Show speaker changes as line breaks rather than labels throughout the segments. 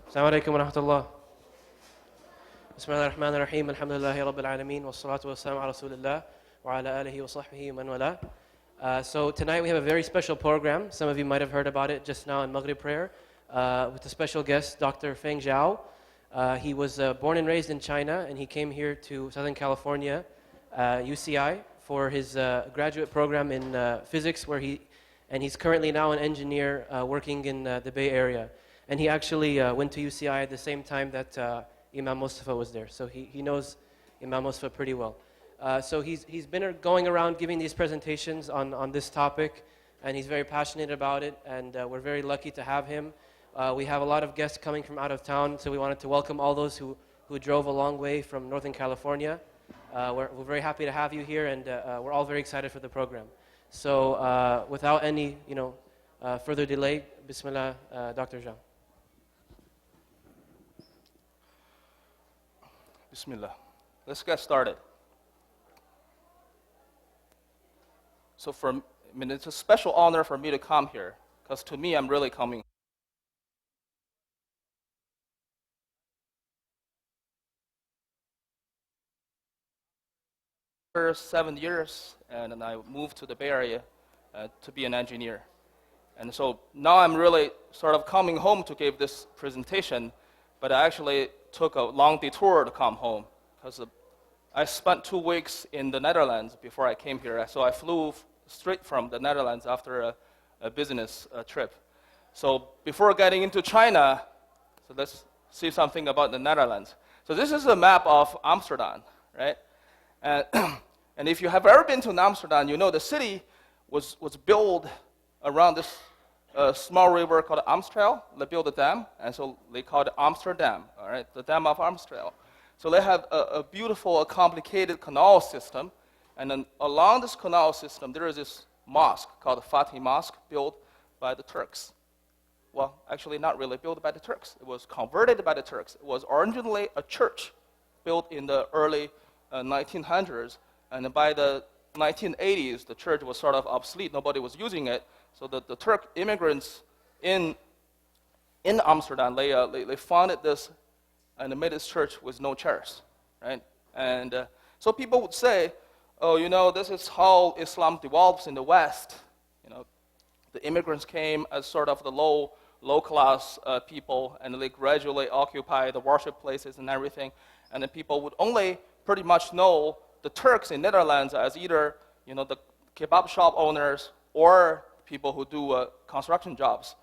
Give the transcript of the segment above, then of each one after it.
السلام عليكم ورحمة الله. بسم الله الرحمن الرحيم. الحمد لله رب العالمين والصلاة والسلام على رسول الله وعلى آله وصحبه ومن والاه. So tonight we have a very special program. Some of you might have heard about it just now in Maghrib prayer with a special guest, Dr. Feng Zhao. He was born and raised in China, and he came here to Southern California, UCI, for his graduate program in physics, and he's currently now an engineer working in the Bay Area. And he actually went to UCI at the same time that Imam Mustafa was there. So he knows Imam Mustafa pretty well. So he's been going around giving these presentations on this topic, and he's very passionate about it, and we're very lucky to have him. We have a lot of guests coming from out of town, so we wanted to welcome all those who drove a long way from Northern California. We're very happy to have you here, and we're all very excited for the program. So without any further delay, Bismillah, Dr. Zhao.
Bismillah. Let's get started. So it's a special honor for me to come here, because to me, I'm really coming. For 7 years, and then I moved to the Bay Area to be an engineer. And so now I'm really sort of coming home to give this presentation, but I actually took a long detour to come home because I spent 2 weeks in the Netherlands before I came here. So I flew straight from the Netherlands after a business trip. So before getting into China, so let's see something about the Netherlands. So this is a map of Amsterdam, right? And if you have ever been to Amsterdam, you know the city was built around this small river called Amstel. They built a dam, and so they called it Amsterdam, all right, the Dam of Amstel. So they have a beautiful, complicated canal system, and then along this canal system, there is this mosque called the Fatih Mosque, built by the Turks. Well, actually not really built by the Turks. It was converted by the Turks. It was originally a church built in the early 1900s, and by the 1980s, the church was sort of obsolete. Nobody was using it. So the Turk immigrants in Amsterdam, they founded this and they made this church with no chairs, right? And so people would say, oh, this is how Islam develops in the West. The immigrants came as sort of the low-class people, and they gradually occupied the worship places and everything. And then people would only pretty much know the Turks in Netherlands as either, the kebab shop owners or people who do construction jobs.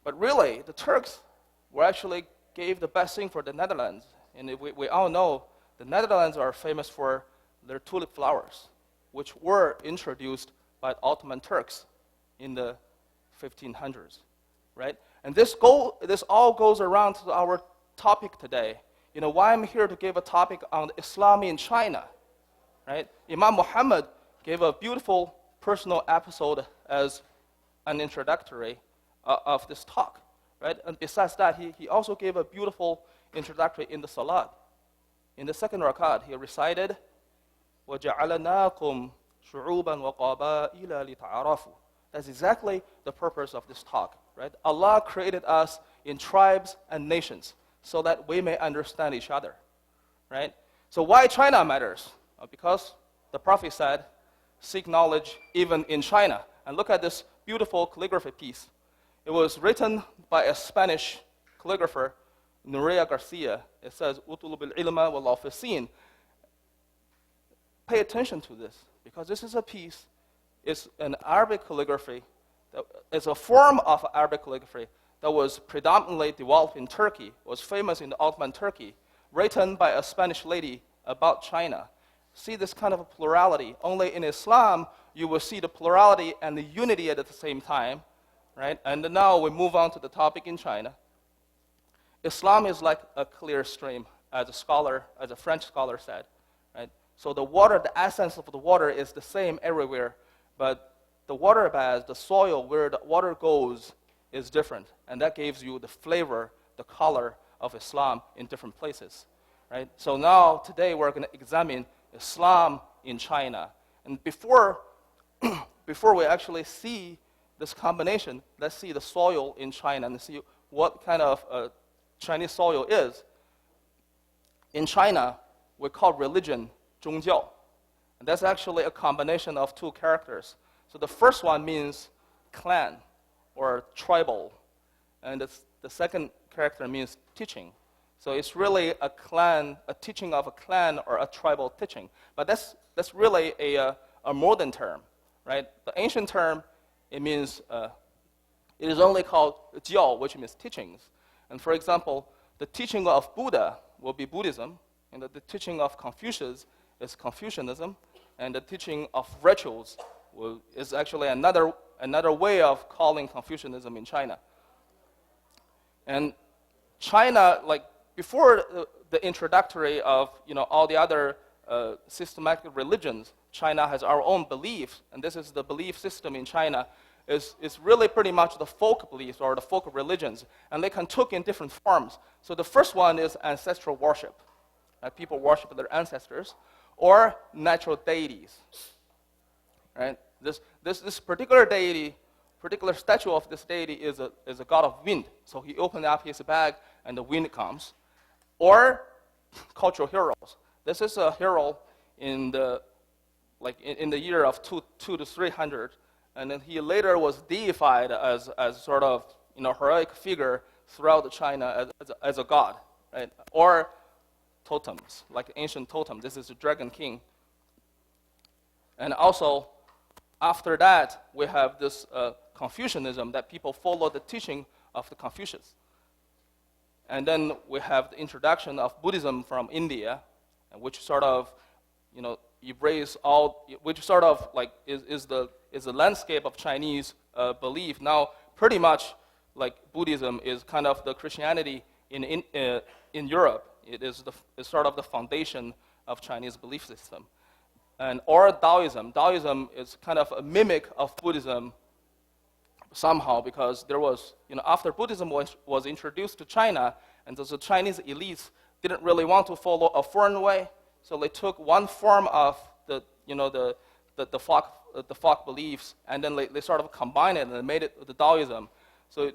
But really, the Turks were actually gave the best thing for the Netherlands. And we all know the Netherlands are famous for their tulip flowers, which were introduced by the Ottoman Turks in the 1500s, right? And this all goes around to our topic today. Why I'm here to give a topic on Islam in China, right? Imam Muhammad gave a beautiful personal episode as an introductory of this talk, right? And besides that, he also gave a beautiful introductory in the Salat. In the second rakat, he recited, وَجَعَلَنَاكُمْ شُعُوبًا وَقَبَائِلَ لِتَعَارَفُوا. That's exactly the purpose of this talk, right? Allah created us in tribes and nations so that we may understand each other, right? So why China matters? Because the Prophet said, seek knowledge even in China. And look at this beautiful calligraphy piece. It was written by a Spanish calligrapher, Nuria Garcia. It says, "Utulub al-ilma wal-afisin." Pay attention to this, because this is a piece, it's an Arabic calligraphy, it's a form of Arabic calligraphy that was predominantly developed in Turkey, was famous in the Ottoman Turkey, written by a Spanish lady about China. See this kind of a plurality. Only in Islam, you will see the plurality and the unity at the same time, right? And now we move on to the topic in China. Islam is like a clear stream, as a French scholar said, right? So the water, the essence of the water is the same everywhere, but the water beds, the soil where the water goes is different, and that gives you the flavor, the color of Islam in different places, right? So now, today, we're going to examine Islam in China. And before we actually see this combination, let's see the soil in China and see what kind of Chinese soil is, in China, we call religion 宗教. And that's actually a combination of two characters. So the first one means clan or tribal. And the second character means teaching. So it's really a clan, a teaching of a clan or a tribal teaching. But that's really a modern term, right? The ancient term, it means, it is only called jiao, which means teachings. And for example, the teaching of Buddha will be Buddhism, and the teaching of Confucius is Confucianism, and the teaching of rituals is actually another way of calling Confucianism in China. And China, like before the introductory of all the other systematic religions, China has our own beliefs, and this is the belief system in China. Is really pretty much the folk beliefs or the folk religions, and they can take in different forms. So the first one is ancestral worship. People worship their ancestors, or natural deities. Right? This particular deity, particular statue of this deity is a god of wind. So he opened up his bag and the wind comes. Or cultural heroes. This is a hero in the year of 200 to 300, and then he later was deified as sort of heroic figure throughout China as a god, right? Or totems, like ancient totem. This is the Dragon King. And also, after that, we have this Confucianism, that people follow the teaching of the Confucius. And then we have the introduction of Buddhism from India, which sort of, erase all, which sort of like is the landscape of Chinese belief. Now, pretty much like Buddhism is kind of the Christianity in Europe. It is sort of the foundation of Chinese belief system. Or Taoism. Taoism is kind of a mimic of Buddhism somehow, because there was, after Buddhism was introduced to China, and the Chinese elites didn't really want to follow a foreign way, so they took one form of the folk beliefs, and then they sort of combined it and made it the Taoism. So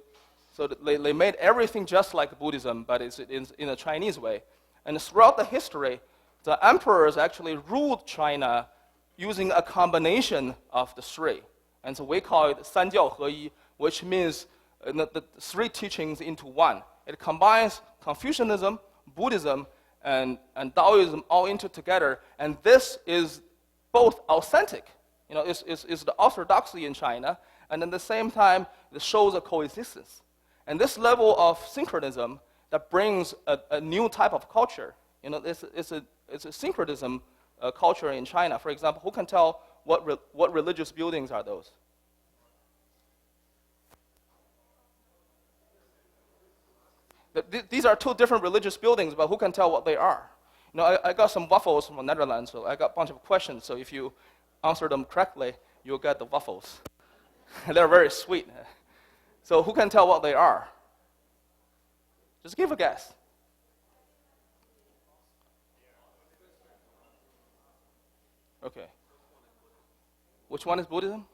they made everything just like Buddhism, but it's in a Chinese way. And throughout the history, the emperors actually ruled China using a combination of the three. And so we call it 三教合一, which means the three teachings into one. It combines Confucianism, Buddhism, and Taoism all into together. And this is both authentic, is the orthodoxy in China, and at the same time, it shows a coexistence. And this level of synchronism that brings a new type of culture. It's a syncretism culture in China. For example, who can tell what religious buildings are those? These are two different religious buildings, but who can tell what they are? I got some waffles from the Netherlands, so I got a bunch of questions. So if you answer them correctly, you'll get the waffles. They're very sweet. So who can tell what they are? Just give a guess. Okay. Which one is Buddhism?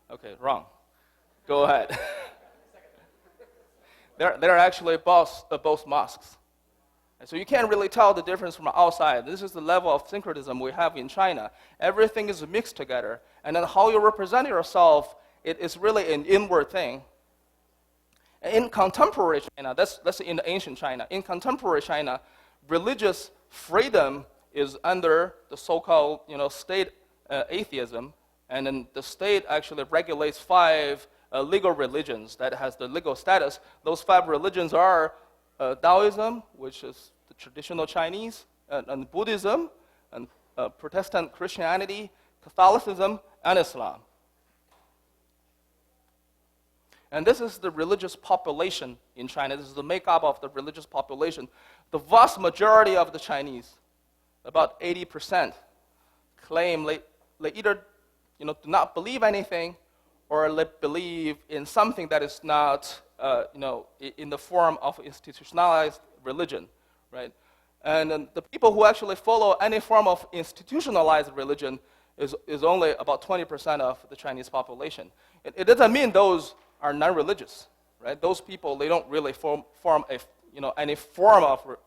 Okay, wrong. Go ahead. They're actually both mosques. And so you can't really tell the difference from outside. This is the level of syncretism we have in China. Everything is mixed together. And then how you represent yourself, it is really an inward thing. In contemporary China, that's in the ancient China. In contemporary China, religious freedom is under the so-called state atheism, and then the state actually regulates 5 legal religions that has the legal status. Those 5 religions are Taoism, which is the traditional Chinese, and Buddhism, and Protestant Christianity, Catholicism, and Islam. And this is the religious population in China. This is the makeup of the religious population. The vast majority of the Chinese, about 80%, claim they either do not believe anything, or they believe in something that is not in the form of institutionalized religion, right? And then the people who actually follow any form of institutionalized religion is only about 20% of the Chinese population. It doesn't mean those are non-religious, right? Those people, they don't really form a any form of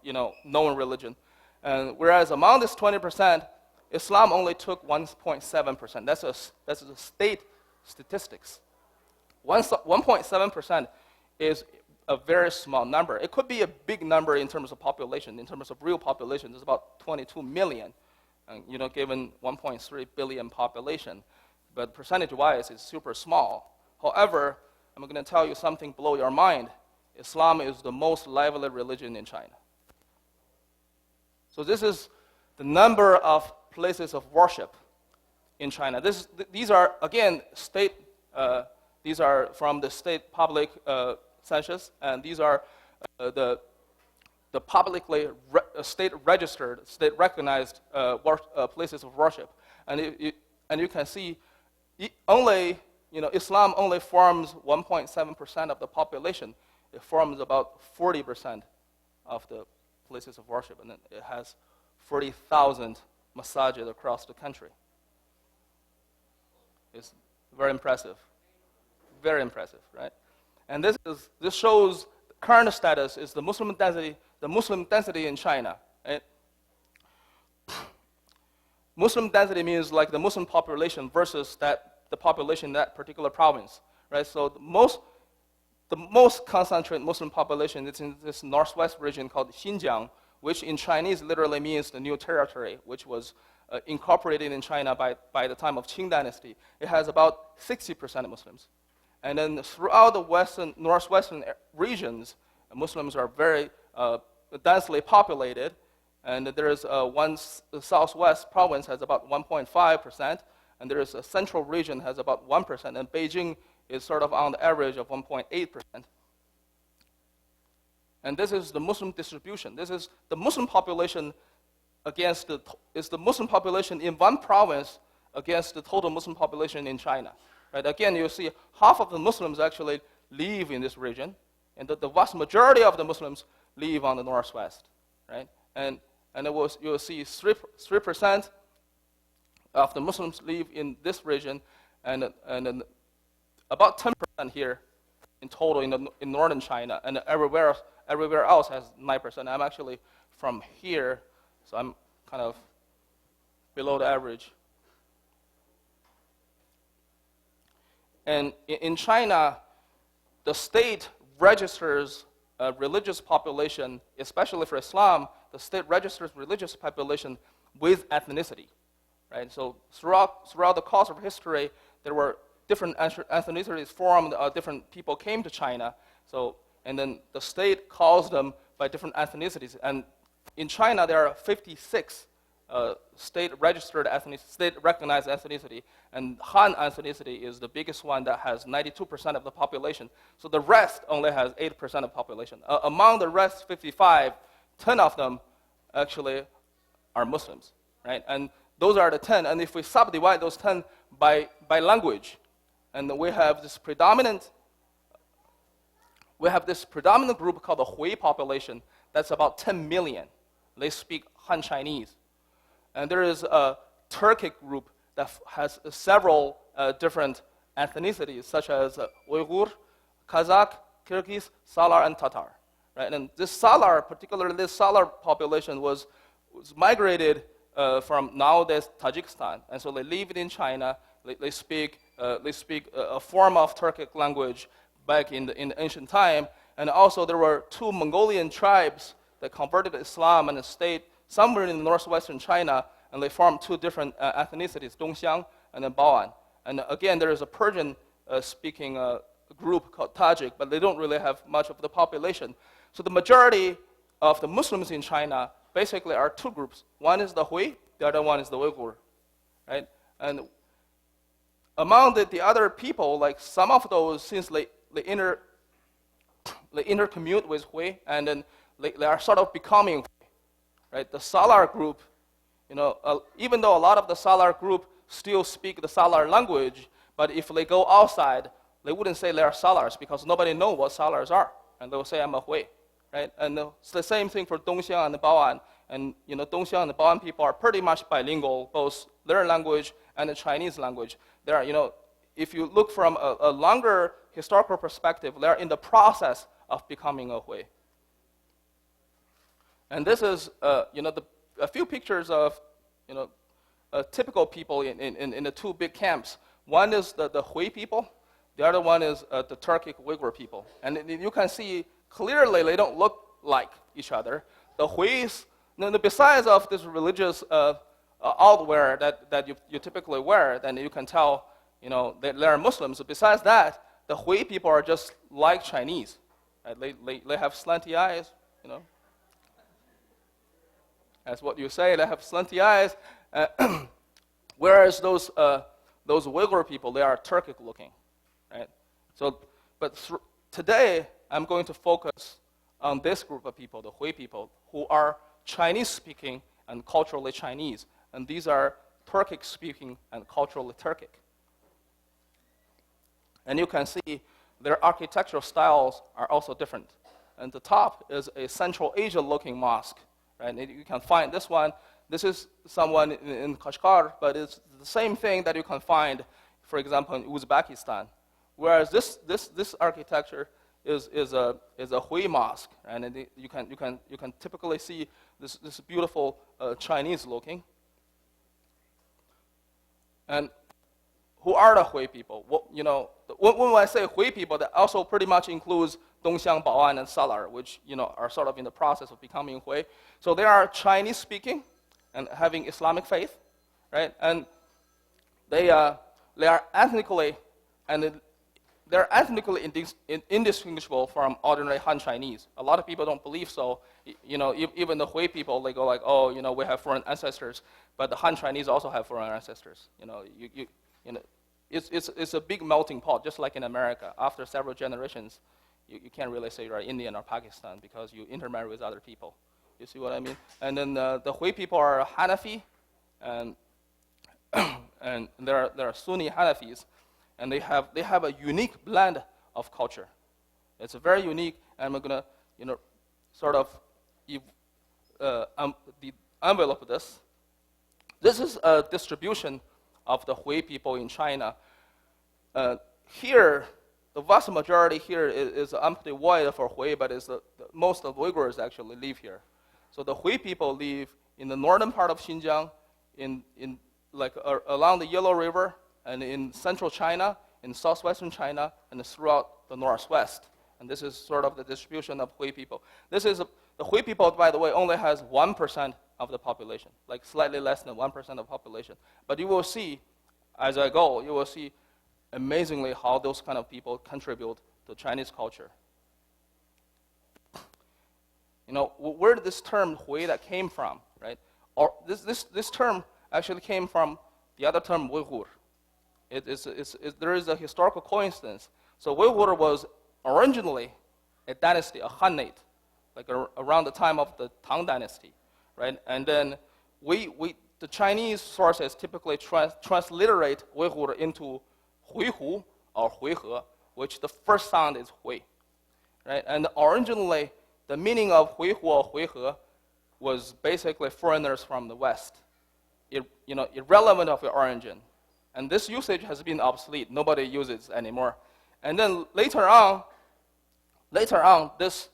known religion. And whereas among this 20%, Islam only took 1.7%. That's the state statistics. 1.7% is a very small number. It could be a big number in terms of population. In terms of real population, it's about 22 million, given 1.3 billion population. But percentage-wise, it's super small. However, I'm going to tell you something blow your mind. Islam is the most lively religion in China. So this is the number of places of worship in China. These are, again, these are from the state public census, and these are the publicly state-registered, state-recognized places of worship. And you can see, Islam only forms 1.7% of the population. It forms about 40% of the places of worship, and it has 40,000 masajid across the country. It's very impressive. Very impressive, right? And this shows current status is the Muslim density in China. Right? Muslim density means like the Muslim population versus the population in that particular province, right? So the most concentrated Muslim population is in this northwest region called Xinjiang, which in Chinese literally means the new territory, which was incorporated in China by the time of Qing dynasty. It has about 60% Muslims. And then throughout the northwestern regions, Muslims are very densely populated. And there is the southwest province has about 1.5%, and there is a central region has about 1%, and Beijing is sort of on the average of 1.8%. And this is the Muslim distribution. This is the Muslim population is the Muslim population in one province against the total Muslim population in China. Right? Again, you see half of the Muslims actually live in this region, and the vast majority of the Muslims live on the northwest. Right? And you will see 3% of the Muslims live in this region, and about 10% here in total in northern China, and everywhere else has 9%. I'm actually from here, so I'm kind of below the average. And in China, the state registers religious population, especially for Islam. The state registers religious population with ethnicity, right? So throughout the course of history, there were different ethnicities formed. Different people came to China. And then the state calls them by different ethnicities. And in China, there are 56 state-recognized ethnicity, and Han ethnicity is the biggest one that has 92% of the population. So the rest only has 8% of the population. Among the rest 55, 10 of them actually are Muslims, right? And those are the 10. And if we subdivide those 10 by language, and we have this predominant group called the Hui population. That's about 10 million. They speak Han Chinese. And there is a Turkic group that has several different ethnicities, such as Uyghur, Kazakh, Kyrgyz, Salar, and Tatar. Right? And particularly this Salar population was migrated from nowadays Tajikistan. And so they live in China. They speak a form of Turkic language back in the ancient time. And also there were 2 Mongolian tribes that converted to Islam and stayed somewhere in northwestern China, and they formed 2 different ethnicities, Dongxiang and then Bao'an. And again, there is a Persian-speaking group called Tajik, but they don't really have much of the population. So the majority of the Muslims in China basically are 2 groups. One is the Hui, the other one is the Uyghur, right? And among the other people, like some of those, since they intercommute with Hui, and then they are sort of becoming Hui, right? The Salar group, even though a lot of the Salar group still speak the Salar language, but if they go outside, they wouldn't say they are Salars because nobody knows what Salars are, and they will say I'm a Hui, right? And it's the same thing for Dongxiang and Bao'an. And Dongxiang and Bao'an people are pretty much bilingual, both their language and the Chinese language. They are, if you look from a longer historical perspective, they are in the process of becoming a Hui. And this is, a few pictures of, typical people in the two big camps. One is the Hui people. The other one is the Turkic Uyghur people. And you can see clearly they don't look like each other. The Huis, besides of this religious outwear that you typically wear, then you can tell, they're Muslims. Besides that, the Hui people are just like Chinese. They have slanty eyes, That's what you say. They have slanty eyes. Whereas those Uyghur people, they are Turkic looking, right? So, today I'm going to focus on this group of people, the Hui people, who are Chinese speaking and culturally Chinese, and these are Turkic speaking and culturally Turkic. And you can see their architectural styles are also different. And the top is a Central Asia looking mosque, right? And you can find this one. This is someone in Kashgar, but it's the same thing that you can find, for example, in Uzbekistan. Whereas this architecture is a Hui mosque, and you can typically see this beautiful Chinese looking. And who are the Hui people? When I say Hui people, that also pretty much includes Dongxiang, Bao'an, and Salar, which are sort of in the process of becoming Hui. So they are Chinese speaking and having Islamic faith, right? And they are ethnically indistinguishable from ordinary Han Chinese. A lot of people don't believe so. Even the Hui people, they go like, oh, we have foreign ancestors, but the Han Chinese also have foreign ancestors. It's a big melting pot, just like in America. After several generations, you can't really say you're Indian or Pakistan because you intermarry with other people. You see what I mean? And then the Hui people are Hanafi, and they're Sunni Hanafis, and they have a unique blend of culture. It's a very unique, and I'm gonna sort of the envelope of this. This is a distribution of the Hui people in China. Here, the vast majority here is empty void for Hui, but most of Uyghurs actually live here. So the Hui people live in the northern part of Xinjiang, along the Yellow River, and in central China, in southwestern China, and throughout the northwest. And this is sort of the distribution of Hui people. The Hui people, by the way, only has 1% of the population, like slightly less than 1% of the population. But you will see, as I go, you will see amazingly how those kind of people contribute to Chinese culture. Where did this term Hui that came from, right? Or this term actually came from the other term Uyghur. There is a historical coincidence. So Uyghur was originally a dynasty, a Khanate, around the time of the Tang Dynasty, right? And then the Chinese sources typically transliterate Uyghur into Huihu or Huihe, which the first sound is Hui, right? And originally, the meaning of Huihu or Huihe was basically foreigners from the West, irrelevant of your origin. And this usage has been obsolete. Nobody uses it anymore. And then later on, this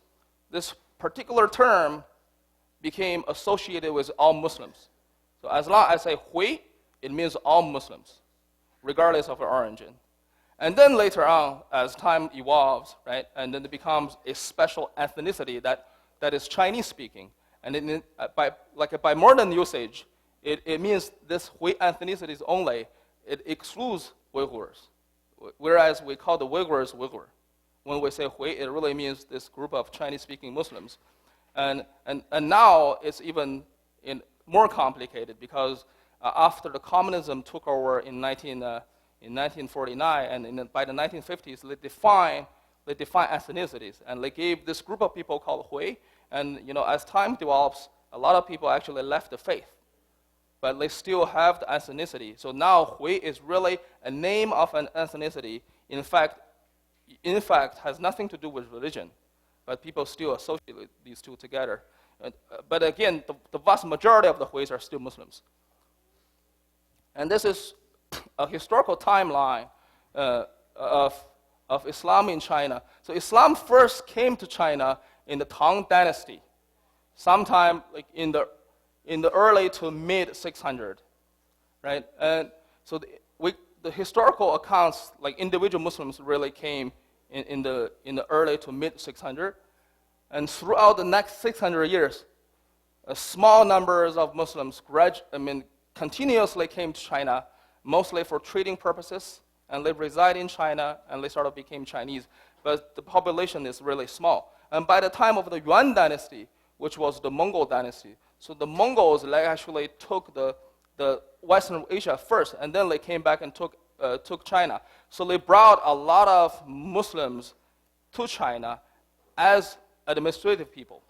particular term became associated with all Muslims. So as long as I say Hui, it means all Muslims, regardless of their origin. And then later on, as time evolves, right, and then it becomes a special ethnicity that is Chinese speaking. And by modern usage, it means this Hui ethnicity only. It excludes Uyghurs, whereas we call the Uyghurs Uyghur. When we say Hui, it really means this group of Chinese-speaking Muslims. And now it's even more complicated because after the communism took over in 1949, and by the 1950s, they define ethnicities, and they gave this group of people called Hui. And as time develops, a lot of people actually left the faith, but they still have the ethnicity. So now Hui is really a name of an ethnicity. In fact, has nothing to do with religion, but people still associate these two together. But again, the vast majority of the Huis are still Muslims. And this is a historical timeline of Islam in China. So Islam first came to China in the Tang Dynasty. sometime like in the early to mid 600, right? And so the historical accounts, like individual Muslims, really came in the early to mid 600, and throughout the next 600 years, small numbers of Muslims continuously came to China, mostly for trading purposes, and they reside in China, and they sort of became Chinese. But the population is really small. And by the time of the Yuan dynasty, which was the Mongol dynasty, so the Mongols actually took the Western Asia first, and then they came back and took China. So they brought a lot of Muslims to China as administrative people.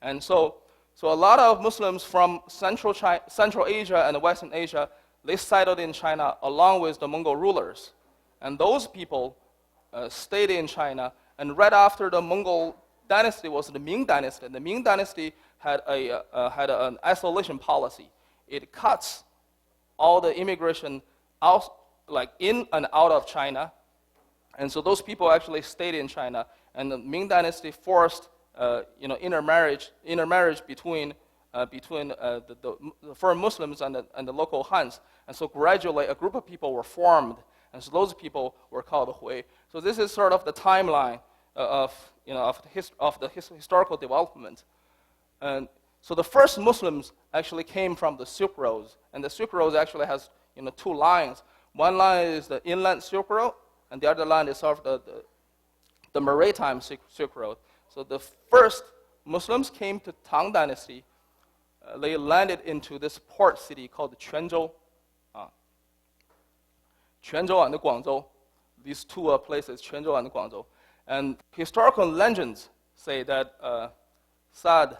And so a lot of Muslims from Central Asia and Western Asia, they settled in China along with the Mongol rulers. And those people stayed in China. And right after the Mongol dynasty was the Ming dynasty. And the Ming dynasty had an isolation policy. It cuts all the immigration out, like in and out of China. And so those people actually stayed in China. And the Ming dynasty forced intermarriage between the foreign Muslims and the local Hans. And so gradually a group of people were formed, and so those people were called Hui. So this is sort of the timeline of the historical development. And so the first Muslims actually came from the Silk Road, and the Silk Road actually has two lines. One line is the inland Silk Road, and the other line is sort of the maritime Silk Road. So the first Muslims came to Tang Dynasty. They landed into this port city called Quanzhou. Quanzhou and Guangzhou, these two places, Quanzhou and Guangzhou. And historical legends say that Sa'd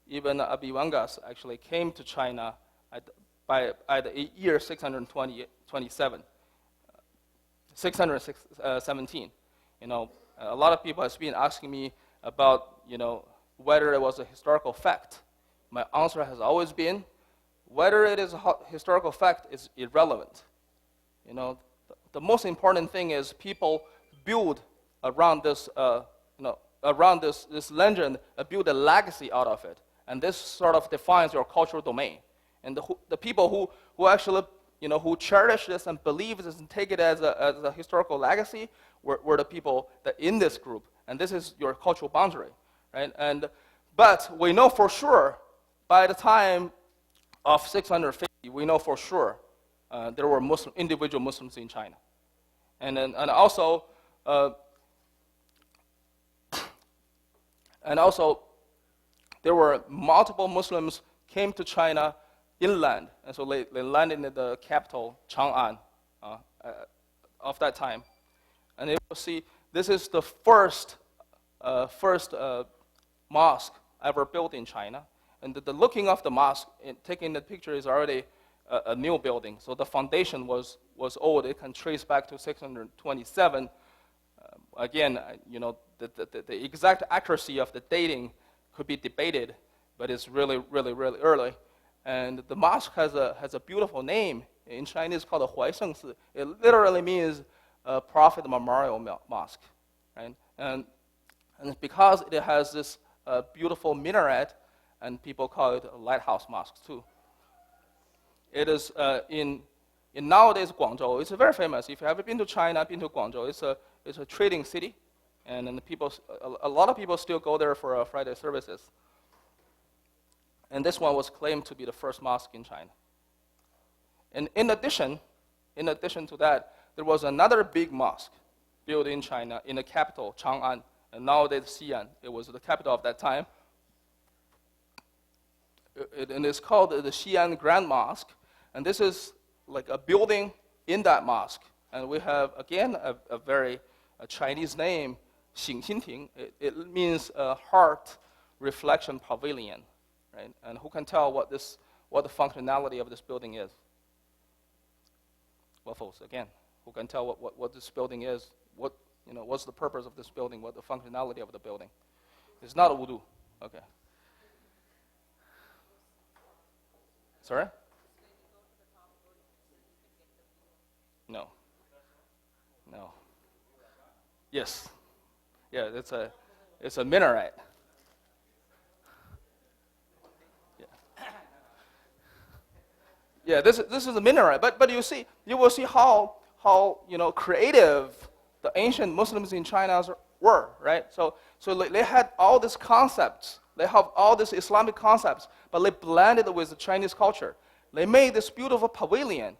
ibn Abi Waqas actually came to China by the year 617. A lot of people have been asking me about, whether it was a historical fact. My answer has always been, whether it is a historical fact is irrelevant. The most important thing is people build around this, this legend, build a legacy out of it, and this sort of defines your cultural domain. And the people who actually, who cherish this and believe this and take it as a historical legacy were the people that in this group, and this is your cultural boundary, right? But we know for sure, by the time of 650, we know for sure there were individual Muslims in China, and also there were multiple Muslims came to China inland, and so they landed in the capital Chang'an of that time. And you will see this is the first mosque ever built in China. And the looking of the mosque, taking the picture, is already a new building. So the foundation was old. It can trace back to 627. Again, the exact accuracy of the dating could be debated, but it's really, really, really early. And the mosque has a beautiful name. In Chinese, called the Huaisheng Si. It literally means Prophet Memorial Mosque, right? And because it has this beautiful minaret, and people call it a lighthouse mosque too. It is in nowadays Guangzhou. It's very famous. If you have been to China, been to Guangzhou, it's a trading city, and then a lot of people still go there for Friday services. And this one was claimed to be the first mosque in China. And in addition to that, there was another big mosque built in China in the capital, Chang'an, and nowadays Xi'an. It was the capital of that time. And it's called the Xi'an Grand Mosque. And this is like a building in that mosque. And we have, again, a very Chinese name, Xingqinting. It means heart reflection pavilion, right? And who can tell what the functionality of this building is? Well, folks, again, who can tell what this building is? What's the purpose of this building? What the functionality of the building? It's not a wudu. Okay. Sorry? No. Yes. Yeah, it's a minaret. Yeah, this is a minaret. But you will see how creative the ancient Muslims in China were, right? So they had all these concepts. They have all these Islamic concepts, but they blended with the Chinese culture. They made this beautiful pavilion.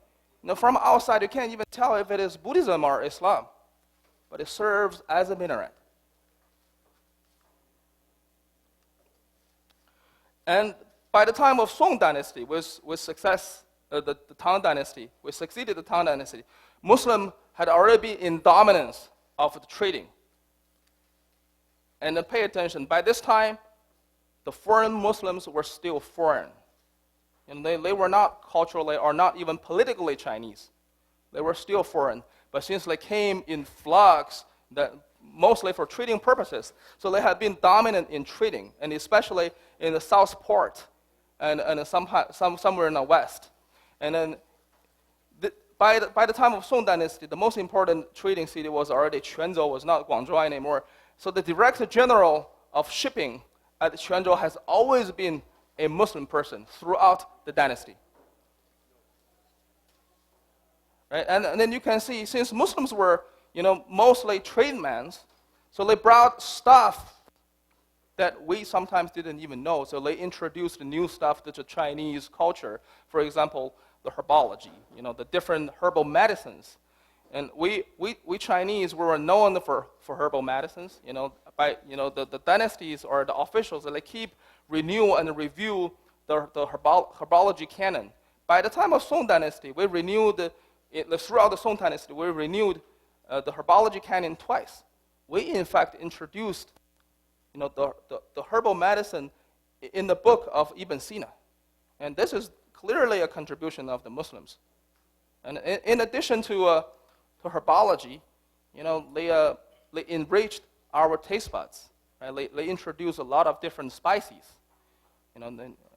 From outside, you can't even tell if it is Buddhism or Islam, but it serves as a minaret. And by the time of Song dynasty, with success, the Tang dynasty, we succeeded the Tang dynasty, Muslim had already been in dominance of the trading. And then pay attention, by this time, the foreign Muslims were still foreign. And they were not culturally or not even politically Chinese. They were still foreign. But since they came in flux, that mostly for trading purposes, so they had been dominant in trading, and especially in the South Port and somewhere in the West. And then by the time of Song dynasty, the most important trading city was already Quanzhou, was not Guangzhou anymore. So the director general of shipping at Quanzhou has always been a Muslim person throughout the dynasty. Right? And then you can see, since Muslims were mostly tradesmen, so they brought stuff that we sometimes didn't even know. So they introduced new stuff to the Chinese culture. For example, the herbology, the different herbal medicines. And we Chinese were known for herbal medicines. The dynasties or the officials, they keep renew and review the herbology canon. By the time of Song dynasty, we renewed throughout the Song dynasty, we renewed the herbology canon twice. We in fact introduced the herbal medicine in the book of Ibn Sina. And this is clearly a contribution of the Muslims. And in addition to herbology, they enriched our taste buds. Right? They introduced a lot of different spices.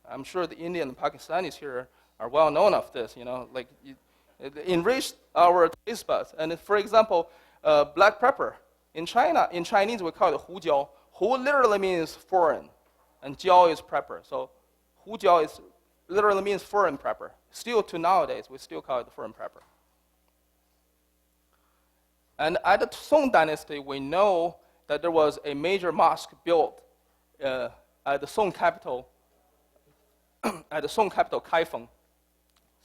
I'm sure the Indian and Pakistanis here are well known of this. It enriched our taste buds. And for example, black pepper. In Chinese we call it hujiao. Hu literally means foreign, and jiao is pepper. So hujiao literally means foreign pepper. Still to nowadays, we still call it foreign pepper. And at the Song dynasty, we know that there was a major mosque built at the Song capital, Kaifeng.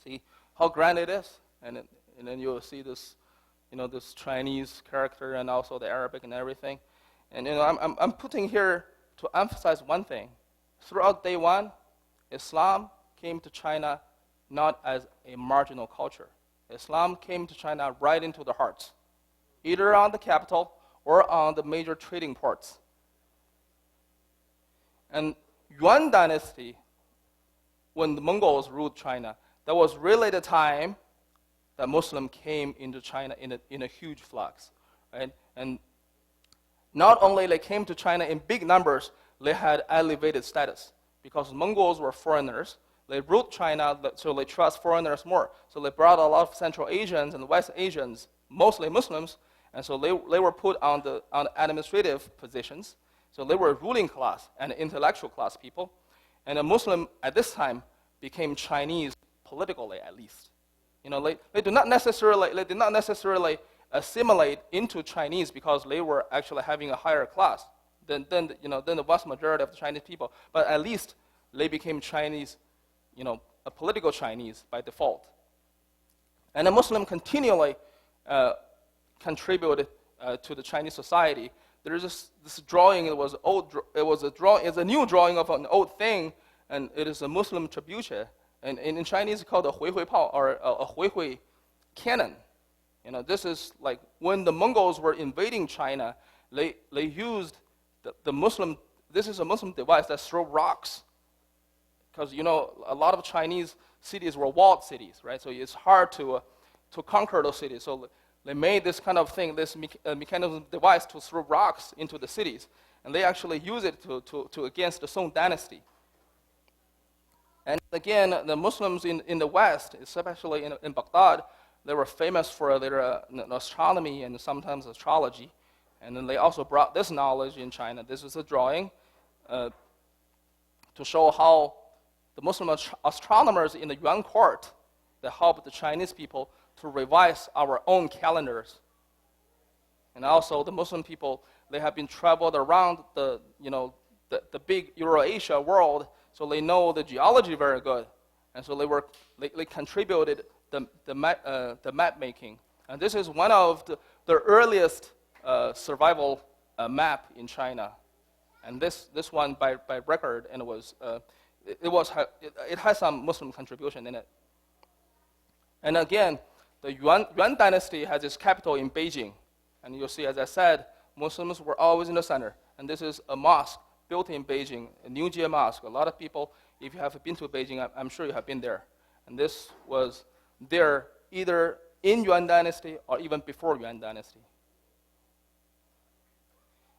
See how grand it is? And then you'll see this, this Chinese character and also the Arabic and everything. And I'm putting here to emphasize one thing. Throughout day one, Islam came to China not as a marginal culture. Islam came to China right into the hearts, either on the capital or on the major trading ports. And Yuan dynasty, when the Mongols ruled China, that was really the time that Muslim came into China in a huge flux, right? And not only they came to China in big numbers, they had elevated status because Mongols were foreigners. They ruled China, so they trust foreigners more. So they brought a lot of Central Asians and West Asians, mostly Muslims, and so they were put on administrative positions. So they were ruling class and intellectual class people. And a Muslim at this time became Chinese politically, at least. They did not necessarily assimilate into Chinese because they were actually having a higher class than the vast majority of the Chinese people. But at least they became Chinese, a political Chinese by default. And the Muslim continually contributed to the Chinese society. There is this drawing. It's a new drawing of an old thing, and it is a Muslim trebuchet. And in Chinese, it's called a huihui pao, or a huihui cannon. This is like when the Mongols were invading China, they used the Muslim. This is a Muslim device that throws rocks, because a lot of Chinese cities were walled cities, right? So it's hard to conquer those cities. So they made this kind of thing, this mechanism device to throw rocks into the cities, and they actually use it to against the Song dynasty. And again, the Muslims in the West, especially in Baghdad, they were famous for their astronomy and sometimes astrology. And then they also brought this knowledge in China. This is a drawing to show how the Muslim astronomers in the Yuan court, that helped the Chinese people to revise our own calendars. And also the Muslim people, they have been traveled around the big Eurasia world, so they know the geology very good. And so they contributed the map making. And this is one of the earliest survival map in China. And this one by record, and it has some Muslim contribution in it. And again, the Yuan dynasty has its capital in Beijing. And you'll see, as I said, Muslims were always in the center. And this is a mosque built in Beijing, a New Jie mosque. A lot of people, if you have been to Beijing, I'm sure you have been there. And this was there either in Yuan dynasty or even before Yuan dynasty.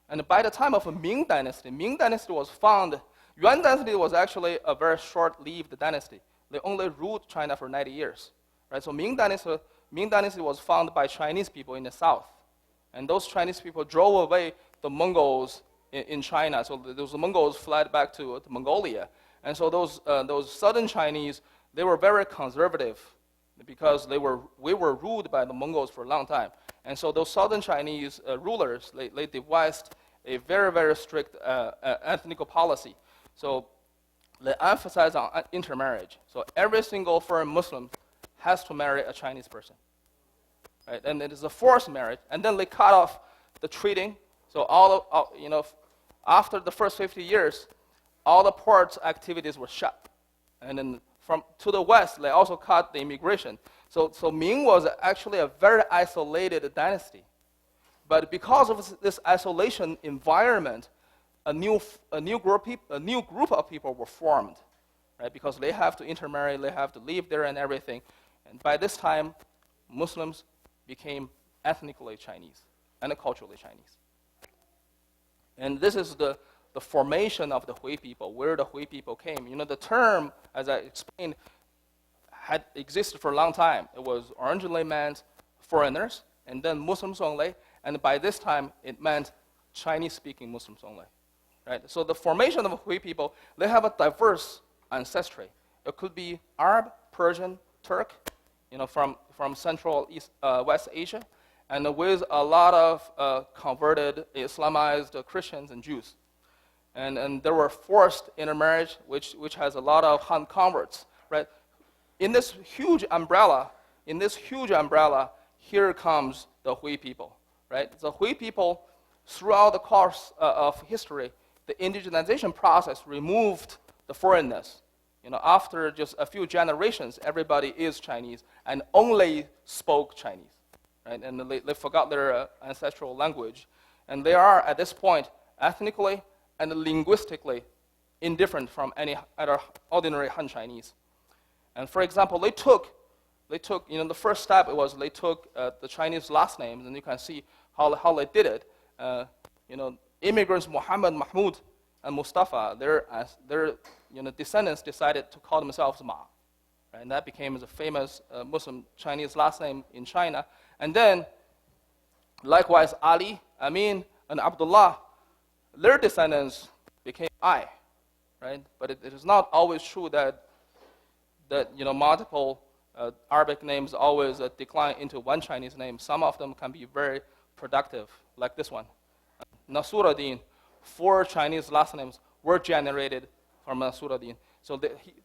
And by the time of Ming dynasty was found. Yuan dynasty was actually a very short-lived dynasty. They only ruled China for 90 years. Right? So Ming dynasty was founded by Chinese people in the south. And those Chinese people drove away the Mongols in China. So those Mongols fled back to Mongolia. And so those southern Chinese, they were very conservative because we were ruled by the Mongols for a long time. And so those southern Chinese rulers, they devised a very, very strict ethnic policy. So they emphasize on intermarriage. So every single foreign Muslim has to marry a Chinese person. Right? And it is a forced marriage. And then they cut off the trading. So after the first 50 years, all the port activities were shut. And then to the west, they also cut the immigration. So Ming was actually a very isolated dynasty. But because of this isolation environment, a new group of people were formed, right? Because they have to intermarry, they have to live there and everything. And by this time, Muslims became ethnically Chinese and culturally Chinese. And this is the formation of the Hui people, where the Hui people came. The term, as I explained, had existed for a long time. It was originally meant foreigners, and then Muslims only, and by this time, it meant Chinese-speaking Muslims only. Right? So the formation of Hui people, they have a diverse ancestry. It could be Arab, Persian, Turk, from Central East, West Asia, and with a lot of converted, Islamized Christians and Jews. And there were forced intermarriage, which has a lot of Han converts. Right? In this huge umbrella, here comes the Hui people. Right? The Hui people, throughout the course of history, the indigenization process removed the foreignness. After just a few generations, everybody is Chinese and only spoke Chinese, right? And they forgot their ancestral language. And they are, at this point, ethnically and linguistically indifferent from any other ordinary Han Chinese. And for example, they took the first step was they took the Chinese last names, and you can see how they did it. Immigrants Muhammad, Mahmud, and Mustafa, their descendants decided to call themselves Ma. Right? And that became the famous Muslim Chinese last name in China. And then, likewise, Ali, Amin, and Abdullah, their descendants became I. Right? But it is not always true that multiple Arabic names always decline into one Chinese name. Some of them can be very productive, like this one. Nasuruddin, 4 Chinese last names were generated from Nasuruddin. So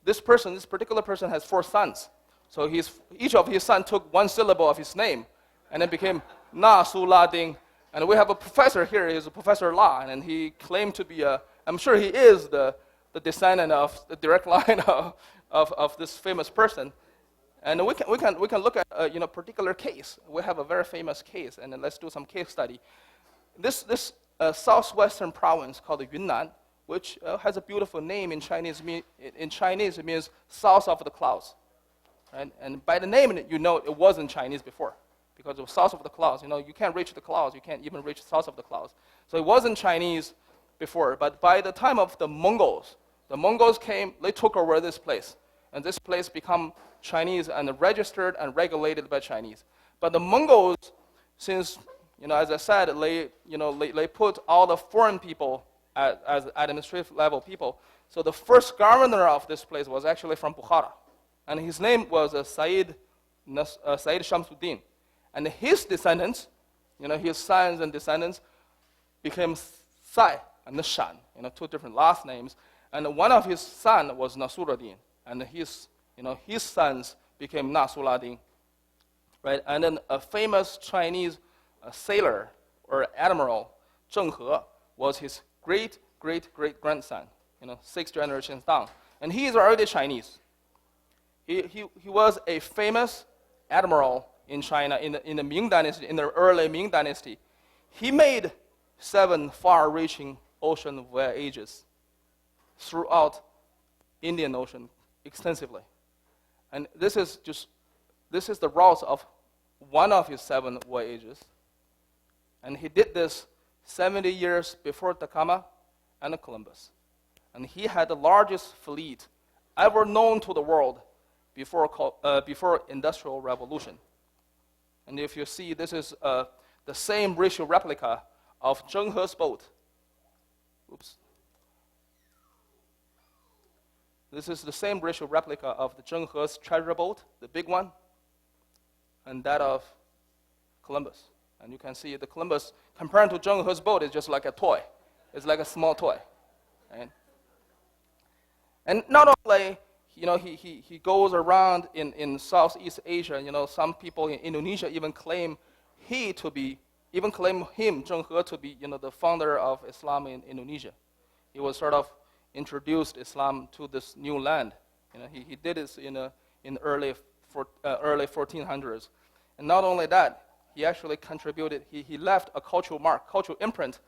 this particular person has 4 sons. So each of his sons took one syllable of his name, and it became Nasuruddin. And we have a professor here, he's a Professor La, and he claimed to be I'm sure he is the descendant of the direct line of this famous person. And we can look at a particular case. We have a very famous case, and then let's do some case study. This southwestern province called Yunnan, which has a beautiful name in Chinese. In Chinese, it means south of the clouds. Right? And by the name, it wasn't Chinese before, because it was south of the clouds. You can't reach the clouds. You can't even reach south of the clouds. So it wasn't Chinese before. But by the time of the Mongols came, they took over this place. And this place became Chinese and registered and regulated by Chinese. But the Mongols, since, as I said, they put all the foreign people as administrative level people. So the first governor of this place was actually from Bukhara. And his name was Sayyid Shamsuddin. And his descendants, his sons and descendants, became Sai and Shan, two different last names. And one of his sons was Nasruddin, and his sons became Nasruddin, right? And then a famous Chinese sailor or admiral, Zheng He, was his great-great-great-grandson, 6 generations down. And he is already Chinese. He was a famous admiral in China in the Ming Dynasty, in the early Ming Dynasty. He made 7 far-reaching ocean voyages throughout Indian Ocean extensively. And this is the route of one of his 7 voyages. And he did this 70 years before Da Gama and Columbus. And he had the largest fleet ever known to the world before Industrial Revolution. And if you see, this is the same ratio replica of Zheng He's boat. Oops. This is the same ratio replica of the Zheng He's treasure boat, the big one, and that of Columbus. And you can see the Columbus, compared to Zheng He's boat, is just like a toy. It's like a small toy. Right? And not only, he goes around in Southeast Asia. Some people in Indonesia even claim him, Zheng He, to be, the founder of Islam in Indonesia. He was sort of introduced Islam to this new land. He did this in early 1400s. And not only that, he actually contributed, he left a cultural mark, cultural imprint.